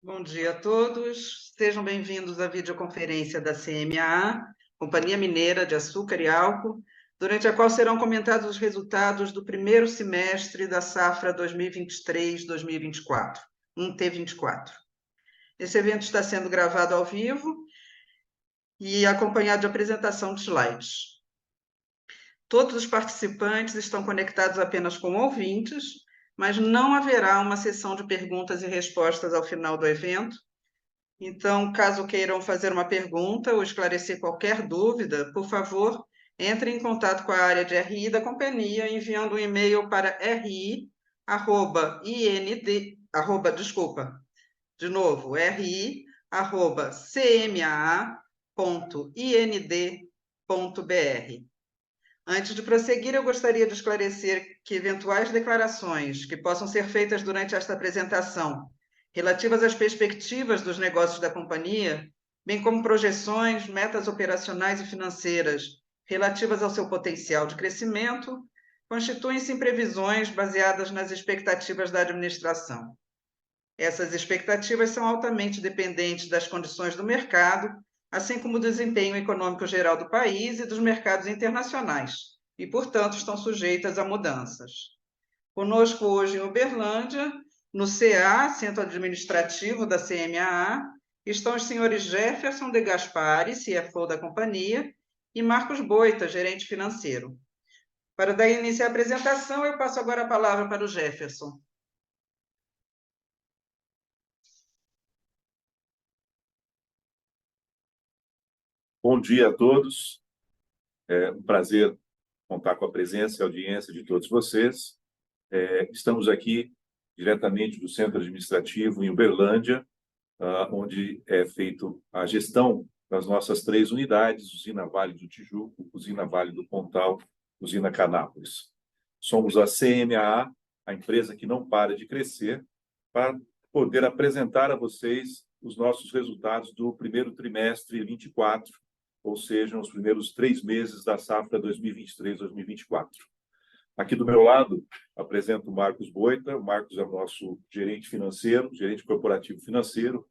Bom dia a todos, sejam bem-vindos à videoconferência da CMAA, Companhia Mineira de Açúcar e Álcool, durante a qual serão comentados os resultados do primeiro semestre da safra 2023-2024, T24. Esse evento está sendo gravado ao vivo e acompanhado de apresentação de slides. Todos os participantes estão conectados apenas com ouvintes, mas não haverá uma sessão de perguntas e respostas ao final do evento. Então, caso queiram fazer uma pergunta ou esclarecer qualquer dúvida, por favor, entre em contato com a área de RI da companhia, enviando um e-mail para ri@cmaa.ind.br. Antes de prosseguir, eu gostaria de esclarecer que eventuais declarações que possam ser feitas durante esta apresentação, relativas às perspectivas dos negócios da companhia, bem como projeções, metas operacionais e financeiras relativas ao seu potencial de crescimento, constituem-se em previsões baseadas nas expectativas da administração. Essas expectativas são altamente dependentes das condições do mercado, assim como do desempenho econômico geral do país e dos mercados internacionais, e, portanto, estão sujeitas a mudanças. Conosco hoje em Uberlândia, no CA, Centro Administrativo da CMAA, estão os senhores Jefferson de Gaspari, CFO da companhia, e Marcos Boita, gerente financeiro. Para dar início à apresentação, eu passo agora a palavra para o Jefferson. Bom dia a todos. É um prazer contar com a presença e audiência de todos vocês. Estamos aqui diretamente do Centro Administrativo em Uberlândia, onde é feita a gestão das nossas 3 unidades, Usina Vale do Tijuco, Usina Vale do Pontal, Usina Canápolis. Somos a CMAA, a empresa que não para de crescer, para poder apresentar a vocês os nossos resultados do primeiro trimestre 24, ou seja, os primeiros 3 meses da safra 2023-2024. Aqui do meu lado, apresento o Marcos Boita. O Marcos é o nosso gerente financeiro, gerente corporativo financeiro,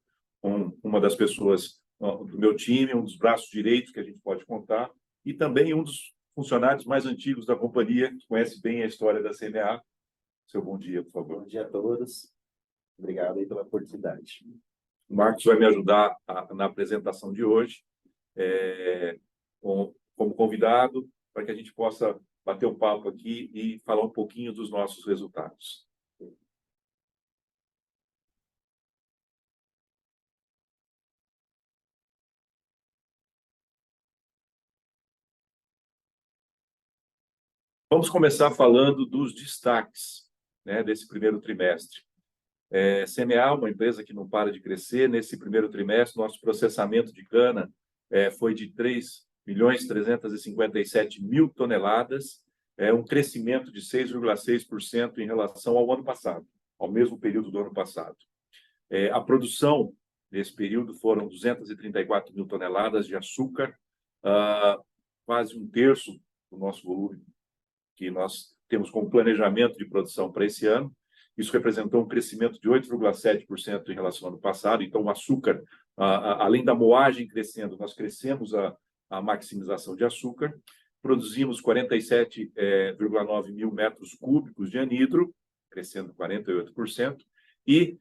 uma das pessoas do meu time, um dos braços direitos que a gente pode contar, e também um dos funcionários mais antigos da companhia, que conhece bem a história da CMA. Seu bom dia, por favor. Bom dia a todos. Obrigado aí pela oportunidade. O Marcos vai me ajudar na apresentação de hoje, como convidado, para que a gente possa bater um papo aqui e falar um pouquinho dos nossos resultados. Vamos começar falando dos destaques, né, desse primeiro trimestre. CMA, uma empresa que não para de crescer. Nesse primeiro trimestre, nosso processamento de cana foi de 3.357.000 toneladas, um crescimento de 6,6% em relação ao ano passado, ao mesmo período do ano passado. A produção nesse período foram 234.000 toneladas de açúcar, quase 1/3 do nosso volume que nós temos como planejamento de produção para esse ano. Isso representou um crescimento de 8,7% em relação ao ano passado. Então, o açúcar, além da moagem crescendo, nós crescemos a maximização de açúcar. Produzimos 47,9 mil metros cúbicos de anidro, crescendo 48%, e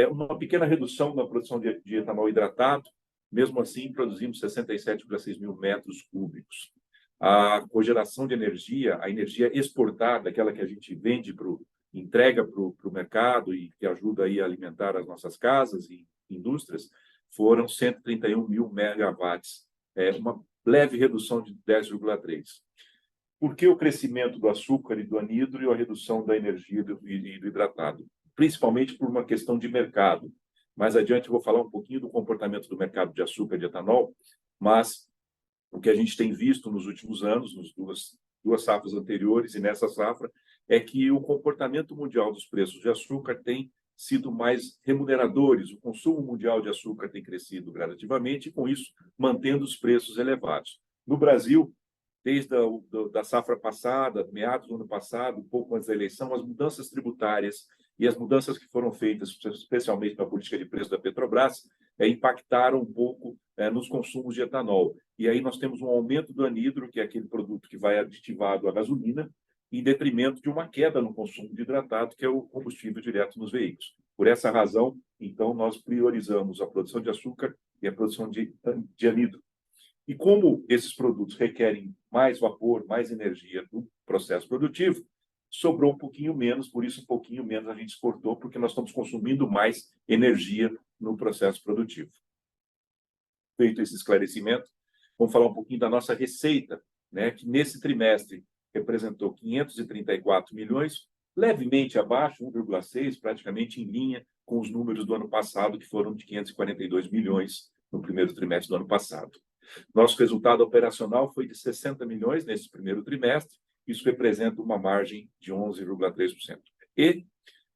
uma pequena redução na produção de etanol hidratado. Mesmo assim, produzimos 67,6 mil metros cúbicos. A cogeração de energia, a energia exportada, aquela que a gente vende entrega para o mercado e que ajuda aí a alimentar as nossas casas e indústrias, foram 131 mil megawatts, uma leve redução de 10,3%. Por que o crescimento do açúcar e do anidro e a redução da energia e do hidratado? Principalmente por uma questão de mercado. Mais adiante eu vou falar um pouquinho do comportamento do mercado de açúcar e de etanol, mas o que a gente tem visto nos últimos anos, nas duas safras anteriores e nessa safra, é que o comportamento mundial dos preços de açúcar tem sido mais remuneradores. O consumo mundial de açúcar tem crescido gradativamente e, com isso, mantendo os preços elevados. No Brasil, desde a safra passada, meados do ano passado, um pouco antes da eleição, as mudanças tributárias E as mudanças que foram feitas, especialmente na política de preço da Petrobras, impactaram um pouco nos consumos de etanol. E aí nós temos um aumento do anidro, que é aquele produto que vai aditivado à gasolina, em detrimento de uma queda no consumo de hidratado, que é o combustível direto nos veículos. Por essa razão, então, nós priorizamos a produção de açúcar e a produção de anidro. E como esses produtos requerem mais vapor, mais energia do processo produtivo, sobrou um pouquinho menos, por isso um pouquinho menos a gente exportou, porque nós estamos consumindo mais energia no processo produtivo. Feito esse esclarecimento, vamos falar um pouquinho da nossa receita, né, que nesse trimestre representou 534 milhões, levemente abaixo, 1,6, praticamente em linha com os números do ano passado, que foram de 542 milhões no primeiro trimestre do ano passado. Nosso resultado operacional foi de 60 milhões nesse primeiro trimestre, isso representa uma margem de 11,3%. E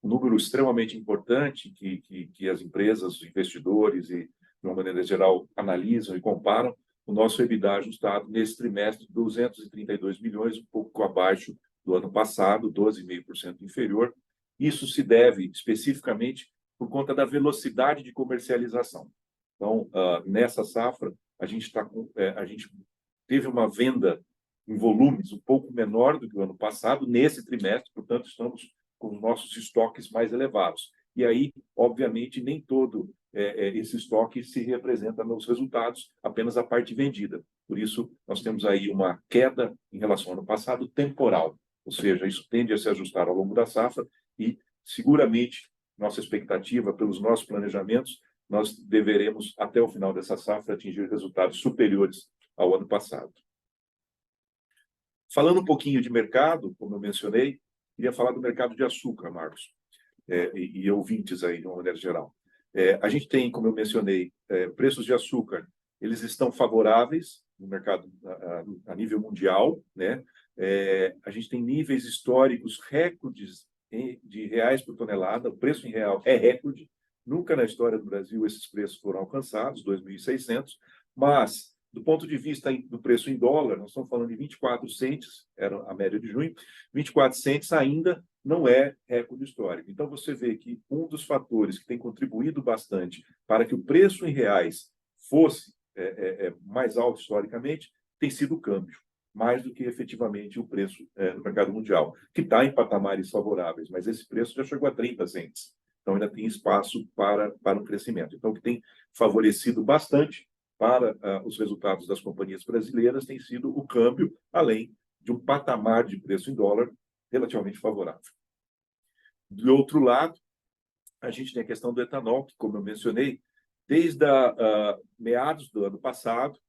um número extremamente importante que as empresas, os investidores e, de uma maneira geral, analisam e comparam, o nosso EBITDA ajustado nesse trimestre, 232 milhões, um pouco abaixo do ano passado, 12,5% inferior. Isso se deve especificamente por conta da velocidade de comercialização. Então, nessa safra, a gente teve uma venda em volumes um pouco menor do que o ano passado, nesse trimestre, portanto, estamos com os nossos estoques mais elevados. E aí, obviamente, nem todo esse estoque se representa nos resultados, apenas a parte vendida. Por isso, nós temos aí uma queda em relação ao ano passado temporal, ou seja, isso tende a se ajustar ao longo da safra e, seguramente, nossa expectativa, pelos nossos planejamentos, nós deveremos, até o final dessa safra, atingir resultados superiores ao ano passado. Falando um pouquinho de mercado, como eu mencionei, queria falar do mercado de açúcar, Marcos, e ouvintes aí, de uma maneira geral. A gente tem, como eu mencionei, preços de açúcar, eles estão favoráveis no mercado a nível mundial, né? A gente tem níveis históricos recordes de reais por tonelada, o preço em real é recorde, nunca na história do Brasil esses preços foram alcançados, 2.600, mas do ponto de vista do preço em dólar, nós estamos falando de 24 centes, era a média de junho, 24 centes ainda não é recorde histórico. Então, você vê que um dos fatores que tem contribuído bastante para que o preço em reais fosse mais alto historicamente tem sido o câmbio, mais do que efetivamente o preço no mercado mundial, que está em patamares favoráveis, mas esse preço já chegou a 30 centes. Então, ainda tem espaço para um crescimento. Então, o que tem favorecido bastante para os resultados das companhias brasileiras tem sido o câmbio, além de um patamar de preço em dólar relativamente favorável. Do outro lado, a gente tem a questão do etanol, que, como eu mencionei, desde meados do ano passado,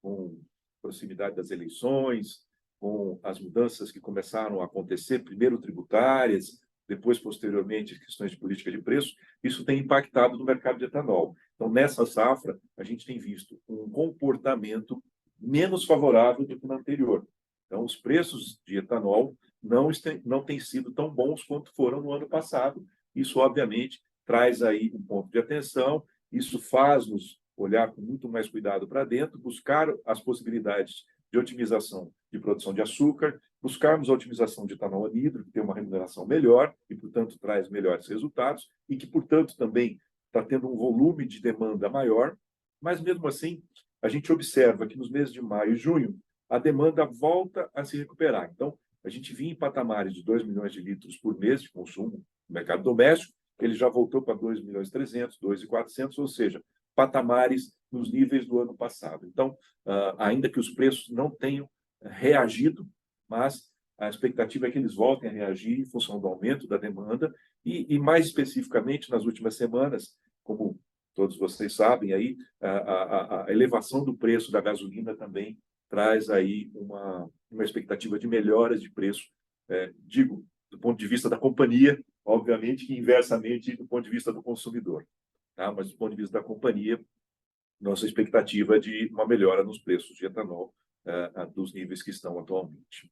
com proximidade das eleições, com as mudanças que começaram a acontecer, primeiro tributárias, depois, posteriormente, questões de política de preço, isso tem impactado no mercado de etanol. Então, nessa safra, a gente tem visto um comportamento menos favorável do que no anterior. Então, os preços de etanol não têm sido tão bons quanto foram no ano passado. Isso, obviamente, traz aí um ponto de atenção, isso faz-nos olhar com muito mais cuidado para dentro, buscar as possibilidades de otimização de produção de açúcar, buscarmos a otimização de etanol anidro, que tem uma remuneração melhor e, portanto, traz melhores resultados e que, portanto, também está tendo um volume de demanda maior, mas, mesmo assim, a gente observa que nos meses de maio e junho, a demanda volta a se recuperar. Então, a gente vinha em patamares de 2 milhões de litros por mês de consumo no mercado doméstico, ele já voltou para 2.300.000, 2.400.000, ou seja, patamares nos níveis do ano passado. Então, ainda que os preços não tenham reagido, mas a expectativa é que eles voltem a reagir em função do aumento da demanda e mais especificamente, nas últimas semanas, como todos vocês sabem, aí, a elevação do preço da gasolina também traz aí uma expectativa de melhoras de preço, digo, do ponto de vista da companhia, obviamente que inversamente do ponto de vista do consumidor. Tá? Mas do ponto de vista da companhia, nossa expectativa é de uma melhora nos preços de etanol dos níveis que estão atualmente.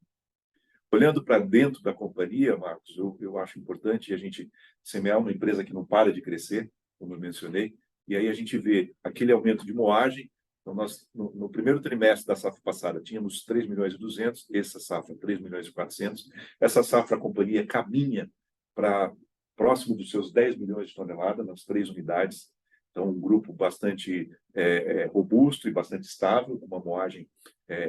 Olhando para dentro da companhia, Marcos, eu acho importante a gente semear uma empresa que não para de crescer, como eu mencionei, e aí a gente vê aquele aumento de moagem. Então, nós, no primeiro trimestre da safra passada, tínhamos 3.200.000, essa safra 3.400.000. Essa safra a companhia caminha para próximo dos seus 10 milhões de toneladas nas 3 unidades. Então, um grupo bastante robusto e bastante estável, uma moagem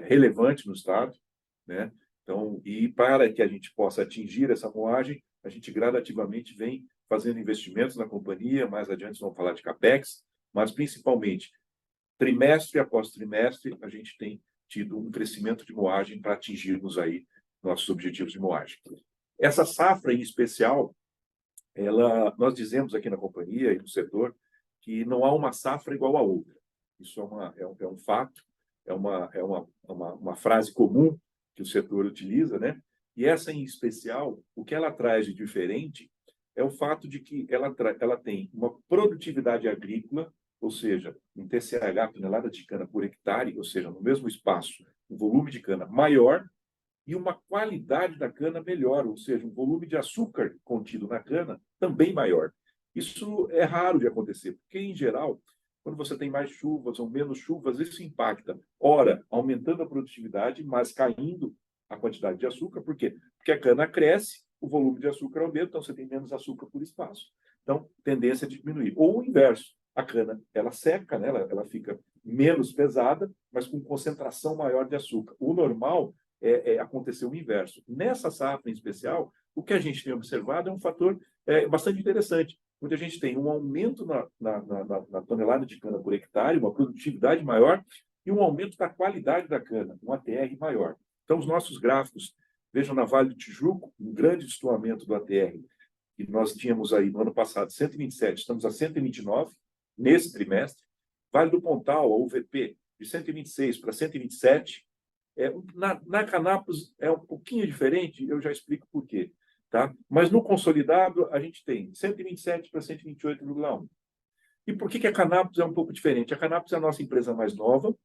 relevante no estado, né? Então, e para que a gente possa atingir essa moagem, a gente gradativamente vem fazendo investimentos na companhia, mais adiante vamos falar de CAPEX, mas principalmente, trimestre após trimestre, a gente tem tido um crescimento de moagem para atingirmos aí nossos objetivos de moagem. Essa safra em especial, nós dizemos aqui na companhia e no setor que não há uma safra igual à outra. Isso é um fato, é uma frase comum que o setor utiliza, né? E essa em especial, o que ela traz de diferente é o fato de que ela tem uma produtividade agrícola, ou seja, em TCH, tonelada de cana por hectare, ou seja, no mesmo espaço, um volume de cana maior e uma qualidade da cana melhor, ou seja, um volume de açúcar contido na cana também maior. Isso é raro de acontecer, porque, em geral, quando você tem mais chuvas ou menos chuvas, isso impacta, ora, aumentando a produtividade, mas caindo a quantidade de açúcar. Por quê? Porque a cana cresce, o volume de açúcar aumenta, então você tem menos açúcar por espaço. Então, tendência a diminuir. Ou o inverso, a cana, ela seca, né? ela fica menos pesada, mas com concentração maior de açúcar. O normal acontecer o inverso. Nessa safra em especial, o que a gente tem observado é um fator bastante interessante, onde a gente tem um aumento na tonelada de cana por hectare, uma produtividade maior e um aumento da qualidade da cana, um ATR maior. Então, os nossos gráficos, vejam na Vale do Tijuco, um grande destoamento do ATR, que nós tínhamos aí no ano passado 127, estamos a 129 nesse trimestre. Vale do Pontal, a UVP, de 126 para 127. Na Canápolis é um pouquinho diferente, eu já explico por quê. Tá? Mas no consolidado, a gente tem 127 para 128,1. E por que a Canápolis é um pouco diferente? A Canápolis é a nossa empresa mais nova,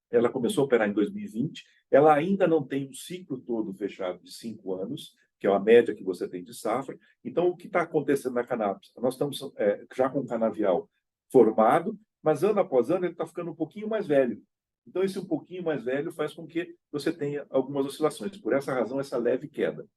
ela começou a operar em 2020, ela ainda não tem um ciclo todo fechado de 5 anos, que é a média que você tem de safra. Então, o que está acontecendo na Canápolis? Nós estamos já com o canavial formado, mas ano após ano ele está ficando um pouquinho mais velho. Então, esse um pouquinho mais velho faz com que você tenha algumas oscilações. Por essa razão, essa leve queda.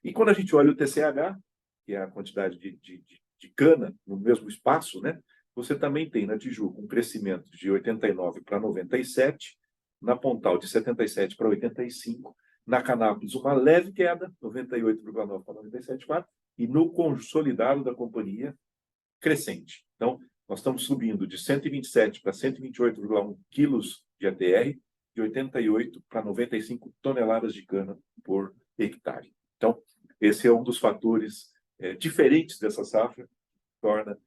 E quando a gente olha o TCH, que é a quantidade de cana no mesmo espaço, né? Você também tem na Tijuca um crescimento de 89 para 97, na Pontal de 77 para 85, na Canápolis uma leve queda, 98,9 para 97,4, e no consolidado da companhia, crescente. Então, nós estamos subindo de 127 para 128,1 quilos de ATR, de 88 para 95 toneladas de cana por hectare. Então, esse é um dos fatores diferentes dessa safra, torna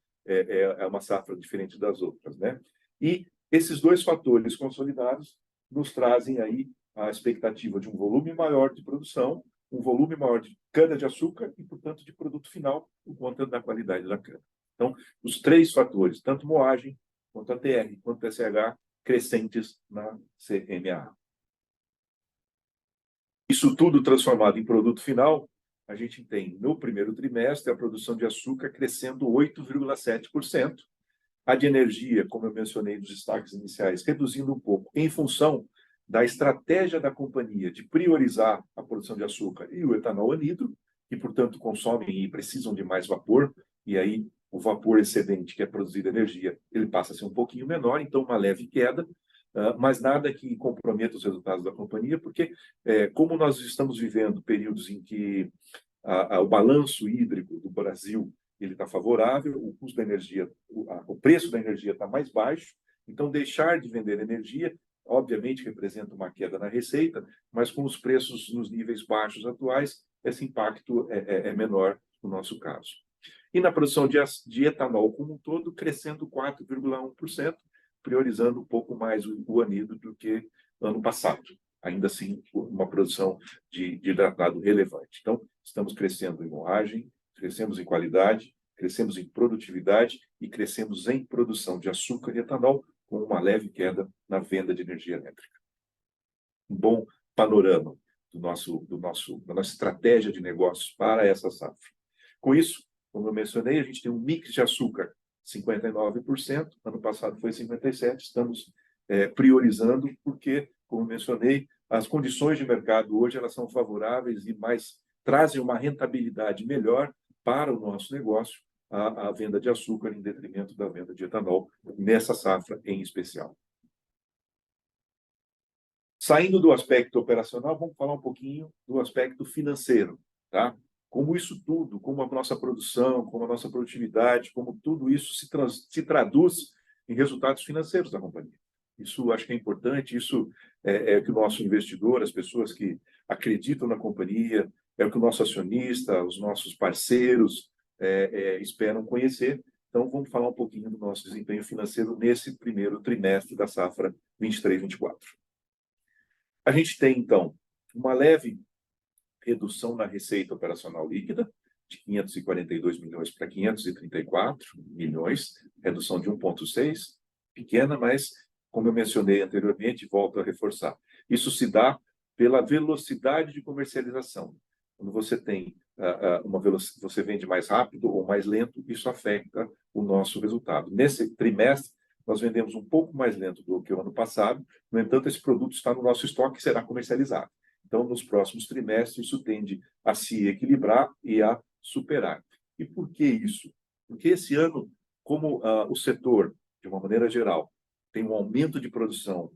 uma safra diferente das outras, né? E esses dois fatores consolidados nos trazem aí a expectativa de um volume maior de produção, um volume maior de cana-de-açúcar e, portanto, de produto final, por conta da qualidade da cana. Então, os três fatores, tanto moagem, quanto ATR, quanto TCH, crescentes na CMA. Isso tudo transformado em produto final, a gente tem, no primeiro trimestre, a produção de açúcar crescendo 8,7%, a de energia, como eu mencionei nos destaques iniciais, reduzindo um pouco, em função da estratégia da companhia de priorizar a produção de açúcar e o etanol anidro, que, portanto, consomem e precisam de mais vapor, e aí o vapor excedente, que é produzido energia, ele passa a ser um pouquinho menor, então uma leve queda, mas nada que comprometa os resultados da companhia, porque como nós estamos vivendo períodos em que o balanço hídrico do Brasil ele está favorável, o custo da energia, o preço da energia está mais baixo, então deixar de vender energia, obviamente, representa uma queda na receita, mas com os preços nos níveis baixos atuais, esse impacto é menor no nosso caso. E na produção de etanol como um todo, crescendo 4,1%, priorizando um pouco mais o anidro do que ano passado. Ainda assim, uma produção de hidratado relevante. Então, estamos crescendo em moagem, crescemos em qualidade, crescemos em produtividade e crescemos em produção de açúcar e etanol, com uma leve queda na venda de energia elétrica. Um bom panorama da nossa estratégia de negócios para essa safra. Com isso, como eu mencionei, a gente tem um mix de açúcar 59%, ano passado foi 57%, estamos priorizando porque, como mencionei, as condições de mercado hoje elas são favoráveis e trazem uma rentabilidade melhor para o nosso negócio a venda de açúcar em detrimento da venda de etanol, nessa safra em especial. Saindo do aspecto operacional, vamos falar um pouquinho do aspecto financeiro, tá? Como isso tudo, como a nossa produção, como a nossa produtividade, como tudo isso se traduz em resultados financeiros da companhia. Isso acho que é importante, isso é o que o nosso investidor, as pessoas que acreditam na companhia, é o que o nosso acionista, os nossos parceiros esperam conhecer. Então, vamos falar um pouquinho do nosso desempenho financeiro nesse primeiro trimestre da safra 23-24. A gente tem, então, uma leve redução na receita operacional líquida, de 542 milhões para 534 milhões, redução de 1,6, pequena, mas, como eu mencionei anteriormente, volto a reforçar. Isso se dá pela velocidade de comercialização. Quando você tem você vende mais rápido ou mais lento, isso afeta o nosso resultado. Nesse trimestre, nós vendemos um pouco mais lento do que o ano passado, no entanto, esse produto está no nosso estoque e será comercializado. Então, nos próximos trimestres, isso tende a se equilibrar e a superar. E por que isso? Porque esse ano, como o setor, de uma maneira geral, tem um aumento de produção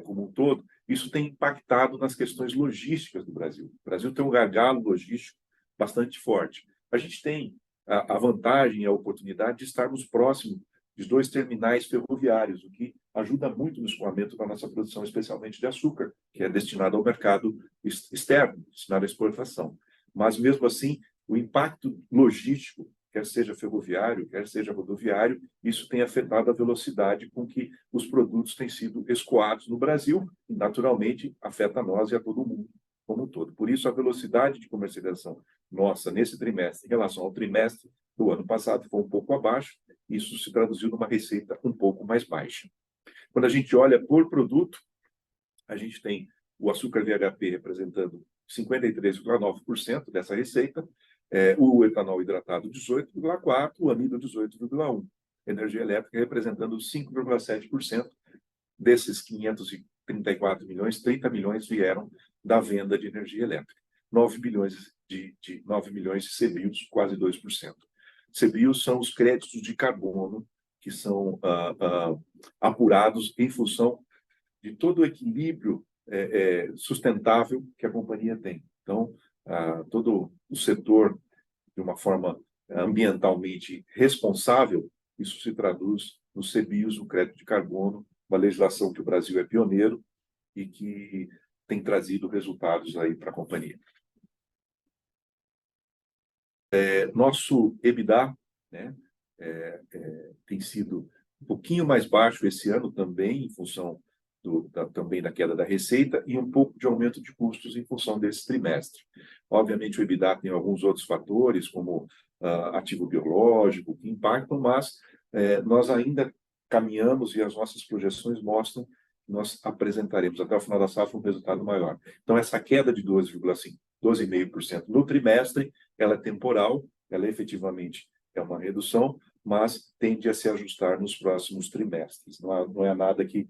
como um todo, isso tem impactado nas questões logísticas do Brasil. O Brasil tem um gargalo logístico bastante forte. A gente tem a vantagem e a oportunidade de estarmos próximos de 2 terminais ferroviários, o que ajuda muito no escoamento da nossa produção, especialmente de açúcar, que é destinado ao mercado externo, destinado à exportação. Mas, mesmo assim, o impacto logístico, quer seja ferroviário, quer seja rodoviário, isso tem afetado a velocidade com que os produtos têm sido escoados no Brasil e, naturalmente, afeta a nós e a todo mundo como um todo. Por isso, a velocidade de comercialização nossa nesse trimestre, em relação ao trimestre do ano passado, foi um pouco abaixo. Isso se traduziu numa receita um pouco mais baixa. Quando a gente olha por produto, a gente tem o açúcar VHP representando 53,9% dessa receita, o etanol hidratado 18,4%, o amido 18,1%. Energia elétrica representando 5,7% desses 534 milhões, 30 milhões vieram da venda de energia elétrica. 9 milhões de CBIOs, quase 2%. CBIOs são os créditos de carbono que são apurados em função de todo o equilíbrio sustentável que a companhia tem. Então, todo o setor, de uma forma ambientalmente responsável, isso se traduz no CBIOs, o crédito de carbono, uma legislação que o Brasil é pioneiro e que tem trazido resultados aí para a companhia. Nosso EBITDA, né, tem sido um pouquinho mais baixo esse ano também, em função também da queda da receita e um pouco de aumento de custos em função desse trimestre. Obviamente, o EBITDA tem alguns outros fatores, como ativo biológico, que impactam, mas nós ainda caminhamos e as nossas projeções mostram que nós apresentaremos até o final da safra um resultado maior. Então, essa queda de 12,5% no trimestre, ela é temporal, ela efetivamente é uma redução, mas tende a se ajustar nos próximos trimestres. Não é nada que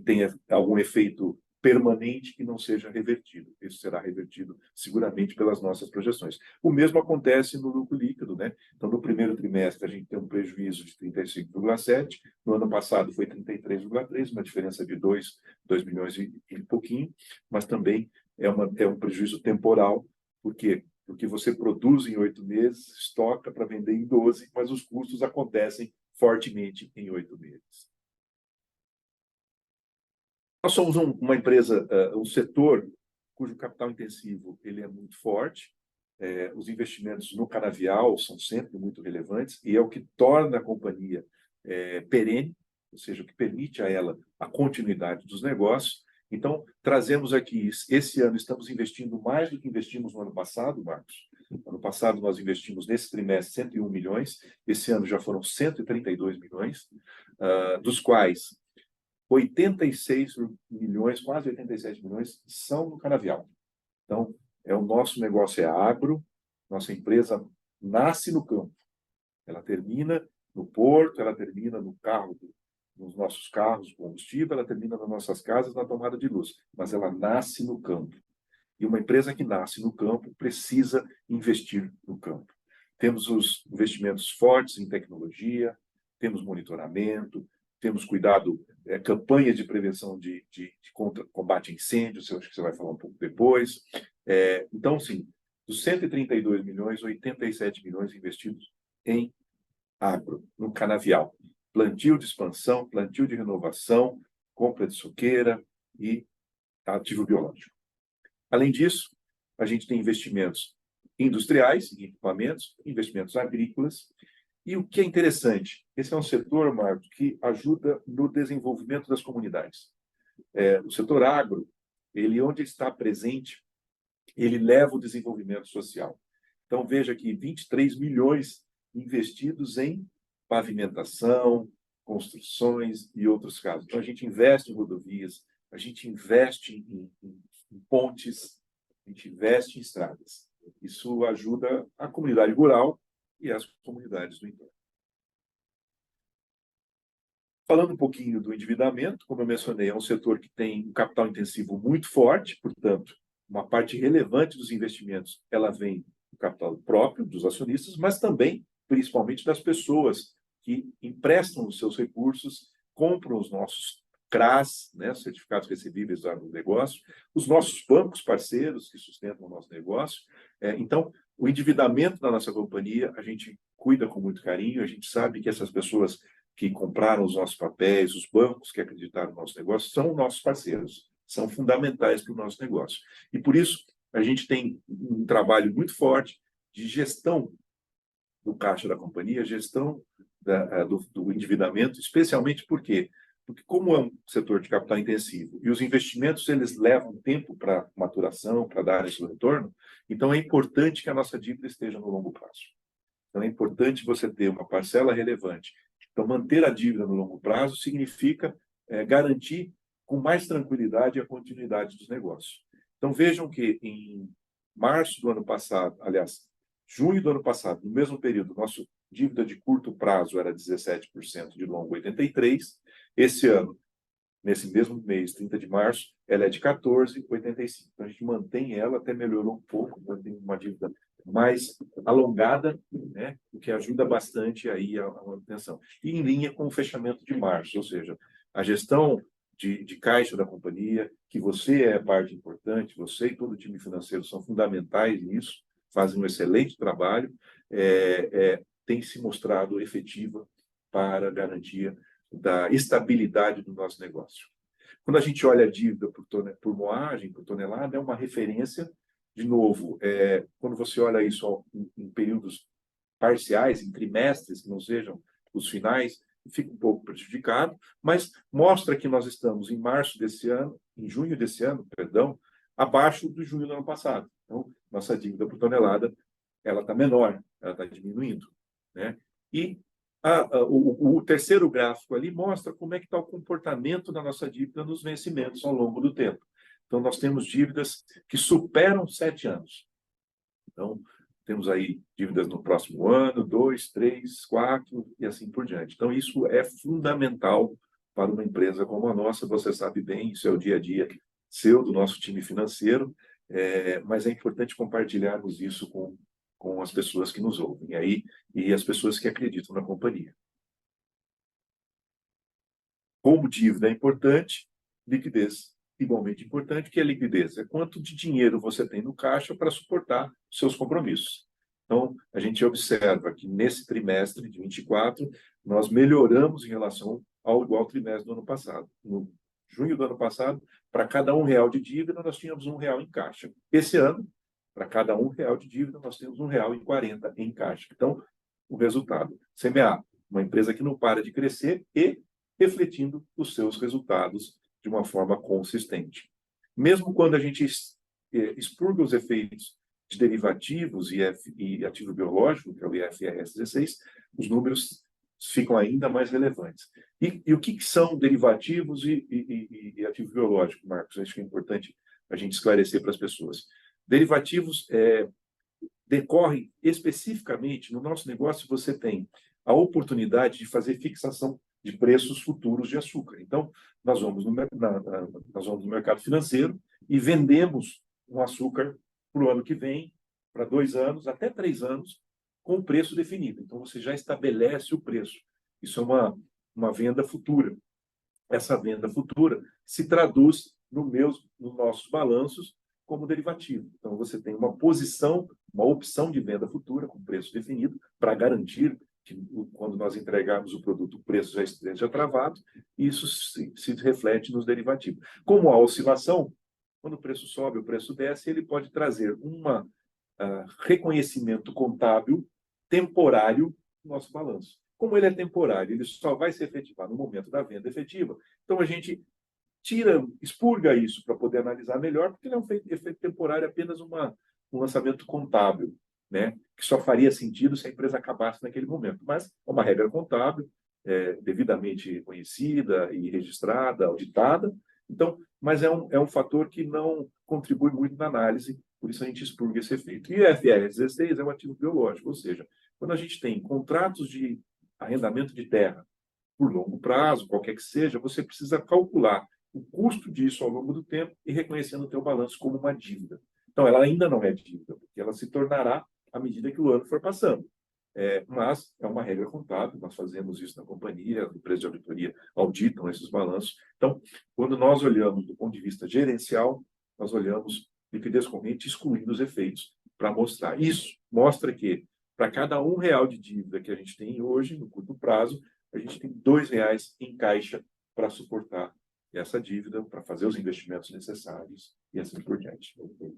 tenha algum efeito permanente que não seja revertido. Isso será revertido seguramente pelas nossas projeções. O mesmo acontece no lucro líquido, né? Então, no primeiro trimestre, a gente tem um prejuízo de 35,7, no ano passado foi 33,3, uma diferença de 2 milhões e pouquinho, mas também é um prejuízo temporal, porque você produz em 8 meses, estoca para vender em 12, mas os custos acontecem fortemente em 8 meses. Nós somos uma empresa, um setor cujo capital intensivo ele é muito forte. Os investimentos no canavial são sempre muito relevantes e é o que torna a companhia perene, ou seja, o que permite a ela a continuidade dos negócios. Então, trazemos aqui, esse ano estamos investindo mais do que investimos no ano passado, Marcos. Ano passado nós investimos nesse trimestre 101 milhões, esse ano já foram 132 milhões, dos quais 86 milhões, quase 87 milhões, são no canavial. Então, o nosso negócio é agro, nossa empresa nasce no campo. Ela termina no porto, ela termina nos nossos carros, combustível, ela termina nas nossas casas, na tomada de luz. Mas ela nasce no campo. E uma empresa que nasce no campo precisa investir no campo. Temos os investimentos fortes em tecnologia, temos monitoramento, temos cuidado, campanha de prevenção de combate a incêndios, eu acho que você vai falar um pouco depois. Então, sim, dos 132 milhões, 87 milhões investidos em agro, no canavial. Plantio de expansão, plantio de renovação, compra de suqueira e ativo biológico. Além disso, a gente tem investimentos industriais, em equipamentos, investimentos agrícolas. E o que é interessante, esse é um setor, Marcos, que ajuda no desenvolvimento das comunidades. O setor agro, ele onde está presente, ele leva o desenvolvimento social. Então, veja aqui, 23 milhões investidos em pavimentação, construções e outros casos. Então, a gente investe em rodovias, a gente investe em pontes, a gente investe em estradas. Isso ajuda a comunidade rural e as comunidades do entorno. Falando um pouquinho do endividamento, como eu mencionei, é um setor que tem um capital intensivo muito forte, portanto, uma parte relevante dos investimentos ela vem do capital próprio, dos acionistas, mas também, principalmente, das pessoas que emprestam os seus recursos, compram os nossos CRAs, né, certificados recebíveis do negócio, os nossos bancos parceiros que sustentam o nosso negócio. Então, o endividamento da nossa companhia, a gente cuida com muito carinho, a gente sabe que essas pessoas que compraram os nossos papéis, os bancos que acreditaram no nosso negócio, são nossos parceiros, são fundamentais para o nosso negócio. E, por isso, a gente tem um trabalho muito forte de gestão do caixa da companhia, gestão do endividamento, especialmente porque como é um setor de capital intensivo e os investimentos eles levam tempo para maturação, para dar esse retorno, então é importante que a nossa dívida esteja no longo prazo. Então é importante você ter uma parcela relevante. Então, manter a dívida no longo prazo significa garantir com mais tranquilidade a continuidade dos negócios. Então, vejam que em março do ano passado, aliás, junho do ano passado, no mesmo período, nossa dívida de curto prazo era 17%, de longo 83%. Esse ano, nesse mesmo mês, 30 de março, ela é de 14,85%. Então, a gente mantém ela, até melhorou um pouco, mantém uma dívida mais alongada, né, o que ajuda bastante aí a manutenção. E em linha com o fechamento de março, ou seja, a gestão de caixa da companhia, que você é parte importante, você e todo o time financeiro são fundamentais nisso, fazem um excelente trabalho, tem se mostrado efetiva para a garantia da estabilidade do nosso negócio. Quando a gente olha a dívida por moagem, por tonelada, é uma referência. De novo, quando você olha isso em períodos parciais, em trimestres, que não sejam os finais, fica um pouco prejudicado, mas mostra que nós estamos em junho desse ano, abaixo do junho do ano passado. Então, nossa dívida por tonelada, ela está menor, ela está diminuindo, né? E o terceiro gráfico ali mostra como é que está o comportamento da nossa dívida nos vencimentos ao longo do tempo. Então, nós temos dívidas que superam 7 anos. Então, temos aí dívidas no próximo ano, 2, 3, 4 e assim por diante. Então, isso é fundamental para uma empresa como a nossa. Você sabe bem, isso é o dia a dia seu, do nosso time financeiro, mas é importante compartilharmos isso com as pessoas que nos ouvem aí e as pessoas que acreditam na companhia. Como dívida é importante, liquidez igualmente importante, que é a liquidez. É quanto de dinheiro você tem no caixa para suportar os seus compromissos. Então, a gente observa que nesse trimestre de 24, nós melhoramos em relação ao igual trimestre do ano passado. No junho do ano passado, para cada R$1 de dívida, nós tínhamos R$1 em caixa. Esse ano, para cada R$1 de dívida, nós temos R$1,40 em caixa. Então, o resultado, CMA, uma empresa que não para de crescer e refletindo os seus resultados de uma forma consistente. Mesmo quando a gente expurga os efeitos de derivativos e ativo biológico, que é o IFRS 16, os números ficam ainda mais relevantes. E o que são derivativos e ativo biológico, Marcos? Acho que é importante a gente esclarecer para as pessoas. Derivativos decorrem especificamente, no nosso negócio, você tem a oportunidade de fazer fixação de preços futuros de açúcar. Então, nós vamos no mercado financeiro e vendemos um açúcar para o ano que vem, para 2 anos, até 3 anos, com o preço definido. Então, você já estabelece o preço. Isso é uma venda futura. Essa venda futura se traduz nos nossos balanços como derivativo. Então, você tem uma posição, uma opção de venda futura com preço definido para garantir que, quando nós entregarmos o produto, o preço já esteja travado, e isso se reflete nos derivativos. Como há oscilação, quando o preço sobe, o preço desce, ele pode trazer reconhecimento contábil temporário no nosso balanço. Como ele é temporário, ele só vai se efetivar no momento da venda efetiva, então a gente expurga isso para poder analisar melhor, porque ele é um efeito temporário, apenas um lançamento contábil, né? Que só faria sentido se a empresa acabasse naquele momento. Mas é uma regra contábil, devidamente conhecida e registrada, auditada. Então, mas é um fator que não contribui muito na análise, por isso a gente expurga esse efeito. E o IFRS 16 é um ativo biológico, ou seja, quando a gente tem contratos de arrendamento de terra por longo prazo, qualquer que seja, você precisa calcular o custo disso ao longo do tempo e reconhecendo o teu balanço como uma dívida. Então, ela ainda não é dívida, porque ela se tornará à medida que o ano for passando. Mas é uma regra contábil, nós fazemos isso na companhia, as empresas de auditoria auditam esses balanços. Então, quando nós olhamos do ponto de vista gerencial, nós olhamos liquidez corrente excluindo os efeitos para mostrar. Isso mostra que, para cada R$ 1 de dívida que a gente tem hoje, no curto prazo, a gente tem R$ 2 em caixa para suportar essa dívida, para fazer os investimentos necessários e assim por diante. Do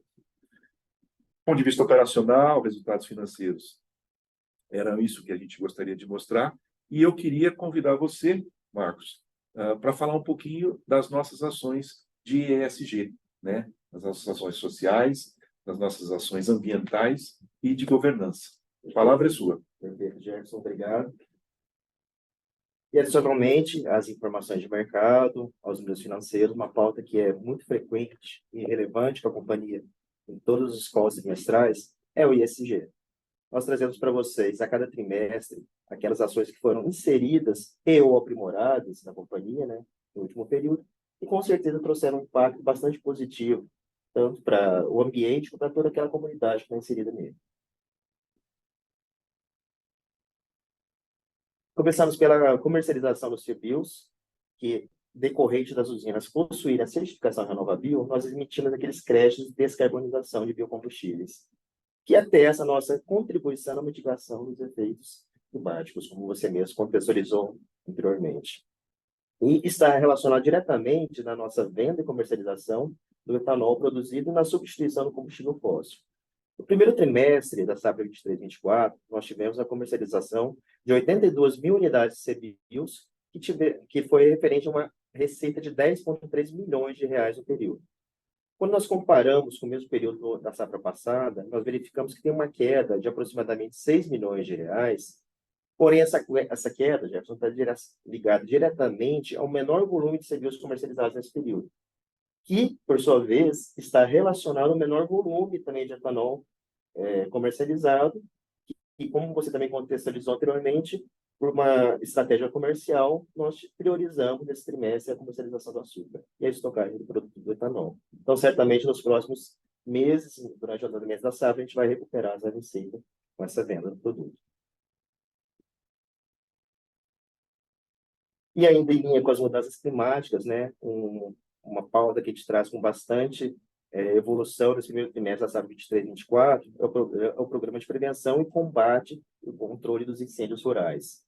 ponto de vista operacional, resultados financeiros, era isso que a gente gostaria de mostrar. E eu queria convidar você, Marcos, para falar um pouquinho das nossas ações de ESG, né? Das nossas ações sociais, das nossas ações ambientais e de governança. A palavra é sua. Perfeito, Jefferson, obrigado. E, adicionalmente, as informações de mercado, aos números financeiros, uma pauta que é muito frequente e relevante para a companhia em todos os calls trimestrais, é o ESG. Nós trazemos para vocês, a cada trimestre, aquelas ações que foram inseridas e ou aprimoradas na companhia, né, no último período, e com certeza trouxeram um impacto bastante positivo, tanto para o ambiente quanto para toda aquela comunidade que está inserida nele. Começamos pela comercialização dos CBIOS, que, decorrente das usinas possuírem a certificação Renovabil, nós emitimos aqueles créditos de descarbonização de biocombustíveis, que atesta a nossa contribuição na mitigação dos efeitos climáticos, como você mesmo contextualizou anteriormente. E está relacionado diretamente na nossa venda e comercialização do etanol produzido na substituição do combustível fóssil. No primeiro trimestre da safra 23/24, nós tivemos a comercialização de 82 mil unidades de CBIOS, que foi referente a uma receita de R$ 10,3 milhões no período. Quando nós comparamos com o mesmo período da safra passada, nós verificamos que tem uma queda de aproximadamente R$ 6 milhões, porém essa queda, Jefferson, está ligada diretamente ao menor volume de CBIOS comercializados nesse período, que, por sua vez, está relacionado ao menor volume também de etanol comercializado, e como você também contextualizou anteriormente, por uma estratégia comercial, nós priorizamos nesse trimestre a comercialização do açúcar e a estocagem do produto do etanol. Então, certamente, nos próximos meses, durante o mês da safra, a gente vai recuperar essa receita com essa venda do produto. E ainda em linha com as mudanças climáticas, né, uma pauta que a gente traz com bastante evolução nesse primeiro trimestre da safra 23/24 é o Programa de Prevenção e Combate e Controle dos Incêndios Rurais.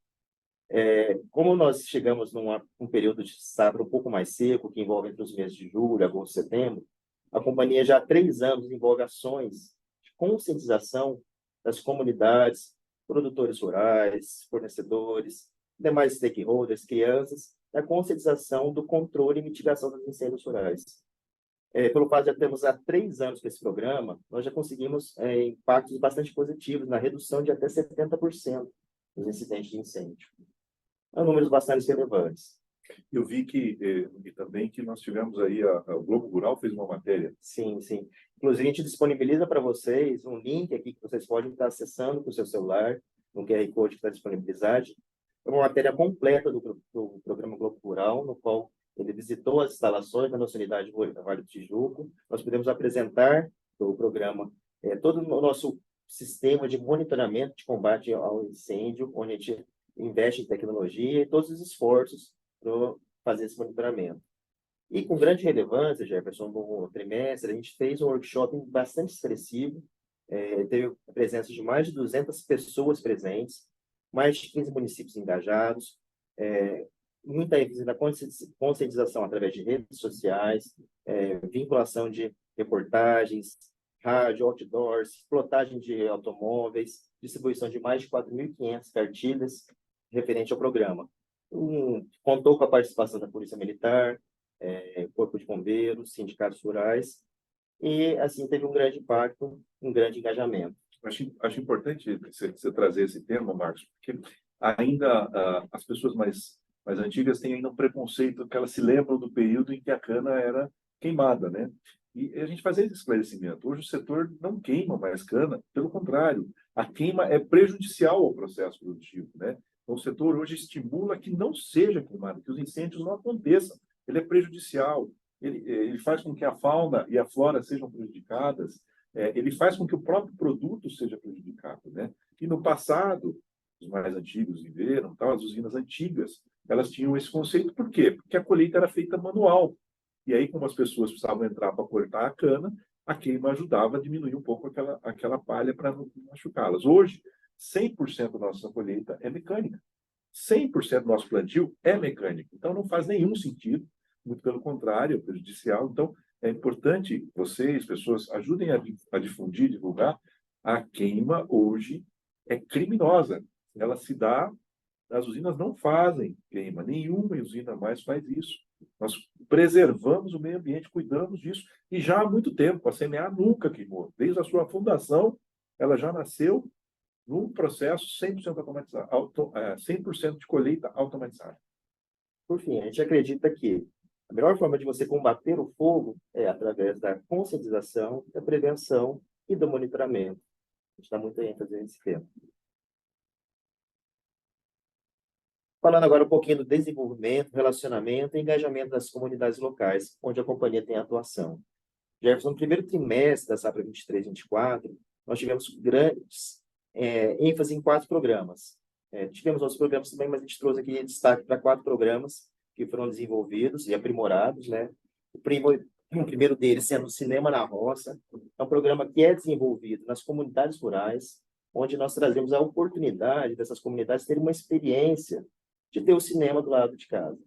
Como nós chegamos num período de safra um pouco mais seco, que envolve entre os meses de julho, agosto e setembro, a companhia já há 3 anos desenvolve ações de conscientização das comunidades, produtores rurais, fornecedores, demais stakeholders, crianças, da conscientização do controle e mitigação dos incêndios rurais. Pelo fato de já termos há 3 anos com esse programa, nós já conseguimos impactos bastante positivos na redução de até 70% dos incidentes de incêndio. São números bastante relevantes. Eu vi também que nós tivemos aí, o Globo Rural fez uma matéria. Sim, sim. Inclusive, a gente disponibiliza para vocês um link aqui que vocês podem estar acessando com o seu celular, no QR Code que está disponibilizado. É uma matéria completa do programa Globo Rural, no qual ele visitou as instalações da nossa unidade Vale do Tijuco. Nós podemos apresentar o programa, todo o nosso sistema de monitoramento de combate ao incêndio, onde a gente investe em tecnologia e todos os esforços para fazer esse monitoramento. E com grande relevância, Jefferson, no trimestre, a gente fez um workshop bastante expressivo, teve a presença de mais de 200 pessoas presentes, mais de 15 municípios engajados, muita ênfase na conscientização através de redes sociais, vinculação de reportagens, rádio, outdoors, plotagem de automóveis, distribuição de mais de 4.500 cartilhas referente ao programa. Contou com a participação da Polícia Militar, Corpo de Bombeiros, sindicatos rurais, e assim teve um grande impacto, um grande engajamento. Acho importante você trazer esse tema, Marcos, porque ainda as pessoas mais antigas têm ainda um preconceito que elas se lembram do período em que a cana era queimada, né? E a gente faz esse esclarecimento. Hoje o setor não queima mais cana, pelo contrário, a queima é prejudicial ao processo produtivo, né? Então, o setor hoje estimula que não seja queimado, que os incêndios não aconteçam. Ele é prejudicial, ele faz com que a fauna e a flora sejam prejudicadas, ele faz com que o próprio produto seja prejudicado, né? E no passado, os mais antigos viveram, as usinas antigas, elas tinham esse conceito, por quê? Porque a colheita era feita manual. E aí, como as pessoas precisavam entrar para cortar a cana, a queima ajudava a diminuir um pouco aquela palha para não machucá-las. Hoje, 100% da nossa colheita é mecânica. 100% do nosso plantio é mecânico. Então, não faz nenhum sentido, muito pelo contrário, é prejudicial. Então, é importante vocês, pessoas, ajudem a difundir, divulgar. A queima hoje é criminosa. Ela se dá, as usinas não fazem queima, nenhuma usina mais faz isso. Nós preservamos o meio ambiente, cuidamos disso, e já há muito tempo. A CMA nunca queimou. Desde a sua fundação, ela já nasceu num processo 100% automatizado, 100% de colheita automatizada. Por fim, a gente acredita que a melhor forma de você combater o fogo é através da conscientização, da prevenção e do monitoramento. A gente dá muita ênfase nesse tema. Falando agora um pouquinho do desenvolvimento, relacionamento e engajamento das comunidades locais, onde a companhia tem atuação. Jefferson, no primeiro trimestre da safra 23/24, nós tivemos grandes ênfase em 4 programas. Tivemos outros programas também, mas a gente trouxe aqui destaque para 4 programas que foram desenvolvidos e aprimorados, né? O primeiro deles sendo o Cinema na Roça, é um programa que é desenvolvido nas comunidades rurais, onde nós trazemos a oportunidade dessas comunidades terem uma experiência de ter o cinema do lado de casa.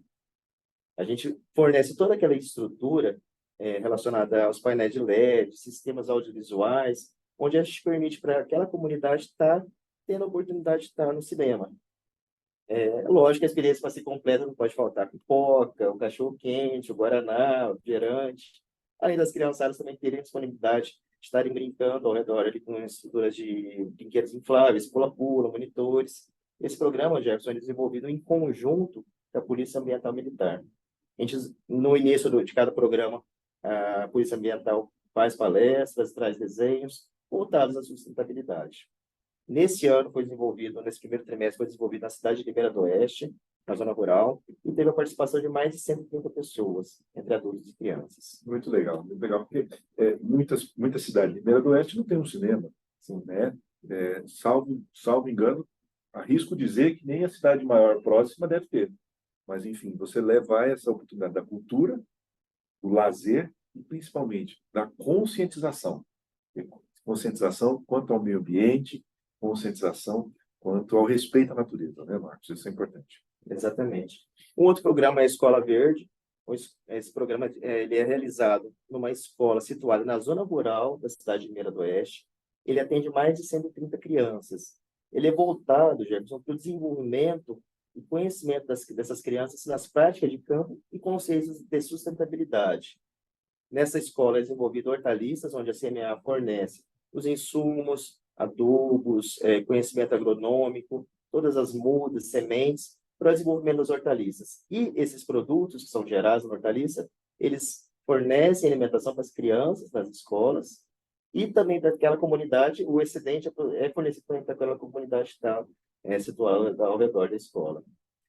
A gente fornece toda aquela estrutura relacionada aos painéis de LED, sistemas audiovisuais, onde a gente permite para aquela comunidade estar tendo a oportunidade de estar no cinema. Lógico que a experiência para ser completa não pode faltar pipoca, o cachorro-quente, o guaraná, o refrigerante, além das criançadas também terem disponibilidade de estarem brincando ao redor ali com estruturas de brinquedos infláveis, pula-pula, monitores. Esse programa, Jefferson, é desenvolvido em conjunto com a Polícia Ambiental Militar. A gente, no início de cada programa, a Polícia Ambiental faz palestras, traz desenhos voltados à sustentabilidade. Nesse ano nesse primeiro trimestre, foi desenvolvido na cidade de Limeira do Oeste, na zona rural, e teve a participação de mais de 130 pessoas, entre adultos e crianças. Muito legal, porque muitas cidades de Limeira do Oeste não tem um cinema, assim, né? Salvo engano, arrisco dizer que nem a cidade maior próxima deve ter. Mas, enfim, você levar essa oportunidade da cultura, do lazer e, principalmente, da conscientização. Conscientização quanto ao meio ambiente, conscientização quanto ao respeito à natureza, né, Marcos? Isso é importante. Exatamente. Um outro programa é a Escola Verde. Esse programa ele é realizado numa escola situada na zona rural da cidade de Limeira do Oeste. Ele atende mais de 130 crianças. Ele é voltado, Jefferson, para o desenvolvimento e conhecimento dessas crianças nas práticas de campo e conceitos de sustentabilidade. Nessa escola é desenvolvido hortaliças, onde a CMA fornece os insumos, adubos, conhecimento agronômico, todas as mudas, sementes, para o desenvolvimento das hortaliças. E esses produtos que são gerados na hortaliça, eles fornecem alimentação para as crianças nas escolas e também para aquela comunidade, o excedente é fornecido também para aquela comunidade que está situada ao redor da escola.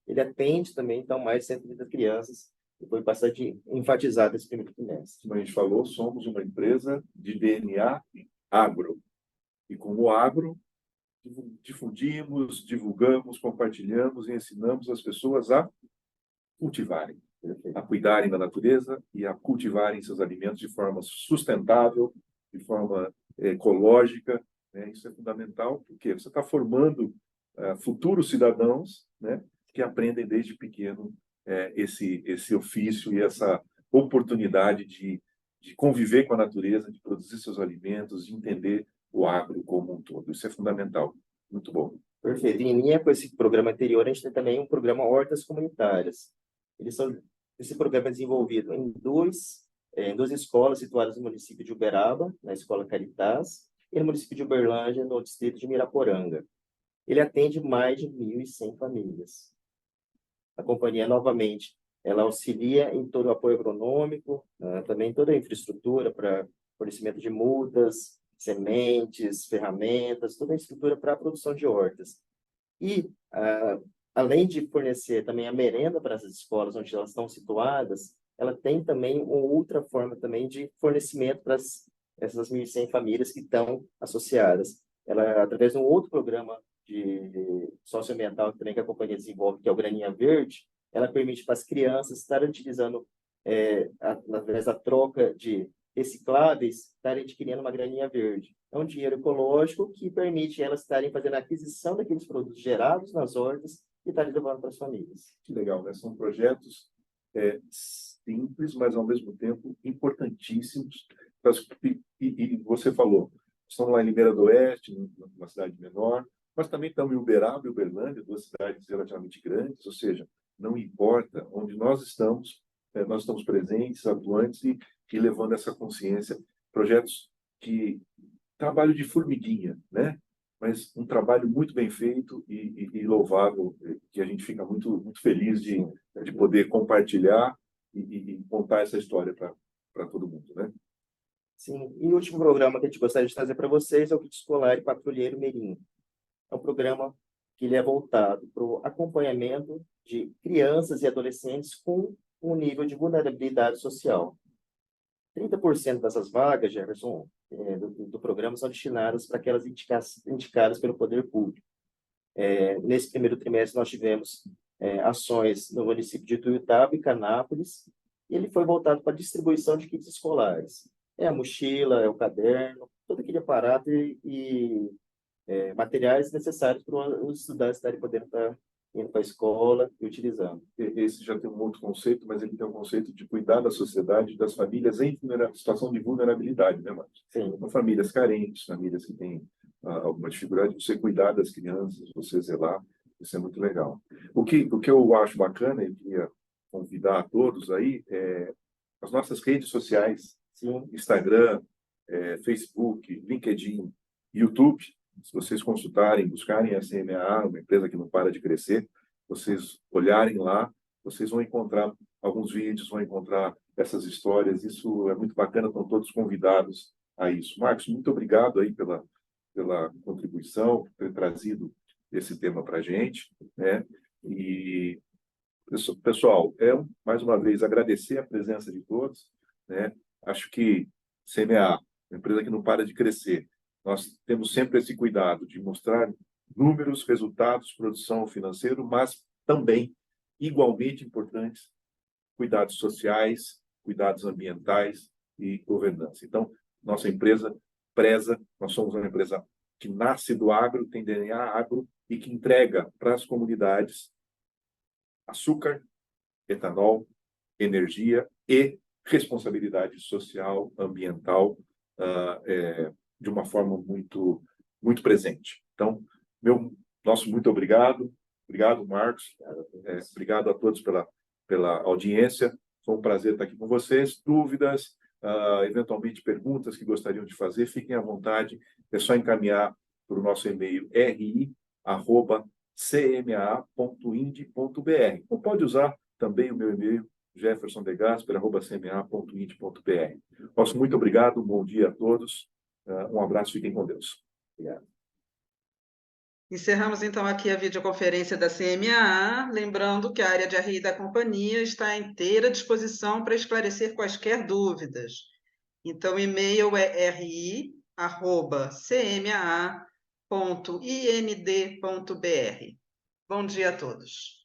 Ele atende também, então, mais de 130 crianças, e foi bastante enfatizado esse primeiro trimestre. Como a gente falou, somos uma empresa de DNA agro. E com o agro, difundimos, divulgamos, compartilhamos e ensinamos as pessoas a cultivarem, a cuidarem da natureza e a cultivarem seus alimentos de forma sustentável, de forma ecológica, né? Isso é fundamental, porque você está formando futuros cidadãos, né, que aprendem desde pequeno esse ofício e essa oportunidade de conviver com a natureza, de produzir seus alimentos, de entender o agro como um todo. Isso é fundamental. Muito bom. Perfeito. Em linha com esse programa anterior, a gente tem também um programa Hortas Comunitárias. Esse programa é desenvolvido em duas escolas situadas no município de Uberaba, na Escola Caritas, e no município de Uberlândia, no distrito de Miraporanga. Ele atende mais de 1.100 famílias. A companhia, novamente, ela auxilia em todo o apoio agronômico, também toda a infraestrutura para fornecimento de mudas, sementes, ferramentas, toda a estrutura para a produção de hortas. E, além de fornecer também a merenda para essas escolas onde elas estão situadas, ela tem também uma outra forma também de fornecimento para essas 1.100 famílias que estão associadas. Ela, através de um outro programa de socioambiental também que a companhia desenvolve, que é o Graninha Verde, ela permite para as crianças estarem utilizando, através da troca de recicláveis, estarem adquirindo uma graninha verde. É um dinheiro ecológico que permite elas estarem fazendo a aquisição daqueles produtos gerados nas hortas e estarem levando para as famílias. Que legal, né? São projetos simples, mas ao mesmo tempo importantíssimos. E você falou, estamos lá em Limeira do Oeste, numa cidade menor, mas também estamos em Uberaba e Uberlândia, duas cidades relativamente grandes, ou seja, não importa onde nós estamos presentes, atuantes e levando essa consciência. Projetos que trabalho de formiguinha, né? Mas um trabalho muito bem feito e louvável, que a gente fica muito, muito feliz de poder compartilhar e contar essa história para todo mundo, né? Sim, e o último programa que a gente gostaria de trazer para vocês é o Kit Escolar e Patrulheiro Mirim. É um programa que ele é voltado para o acompanhamento de crianças e adolescentes com um nível de vulnerabilidade social. 30% dessas vagas, Jefferson, do programa são destinadas para aquelas indicadas pelo poder público. Nesse primeiro trimestre, nós tivemos ações no município de Ituiutaba e Canápolis, e ele foi voltado para a distribuição de kits escolares. É a mochila, é o caderno, todo aquele aparato e materiais necessários para os estudantes estarem podendo estar indo para a escola e utilizando. Esse já tem um outro conceito, mas ele tem um conceito de cuidar da sociedade, das famílias em situação de vulnerabilidade, né, Marcos? Sim. Então, famílias carentes, famílias que têm alguma dificuldade, você cuidar das crianças, você zelar, isso é muito legal. O que eu acho bacana e queria convidar a todos aí as nossas redes sociais, Sim. Instagram, Facebook, LinkedIn, YouTube. Se vocês consultarem, buscarem a CMAA, uma empresa que não para de crescer, vocês olharem lá, vocês vão encontrar alguns vídeos, vão encontrar essas histórias. Isso é muito bacana, estão todos convidados a isso. Marcos, muito obrigado aí pela contribuição, por ter trazido esse tema para a gente, né? E, pessoal, mais uma vez agradecer a presença de todos, né? Acho que CMAA, uma empresa que não para de crescer, nós temos sempre esse cuidado de mostrar números, resultados, produção financeira, mas também, igualmente importantes, cuidados sociais, cuidados ambientais e governança. Então, nossa empresa preza, nós somos uma empresa que nasce do agro, tem DNA agro e que entrega para as comunidades açúcar, etanol, energia e responsabilidade social, ambiental, de uma forma muito, muito presente. Então, nosso muito obrigado. Obrigado, Marcos. Obrigado a todos pela audiência. Foi um prazer estar aqui com vocês. Dúvidas, eventualmente perguntas que gostariam de fazer, fiquem à vontade. É só encaminhar para o nosso e-mail ri@cmaa.ind.br. Ou pode usar também o meu e-mail jeffersondegasper@cma.ind.br. Nosso muito obrigado, bom dia a todos. Um abraço, fiquem com Deus. Obrigado. Encerramos, então, aqui a videoconferência da CMAA, lembrando que a área de RI da companhia está à inteira disposição para esclarecer quaisquer dúvidas. Então, o e-mail é ri cmaa.ind.br. Bom dia a todos.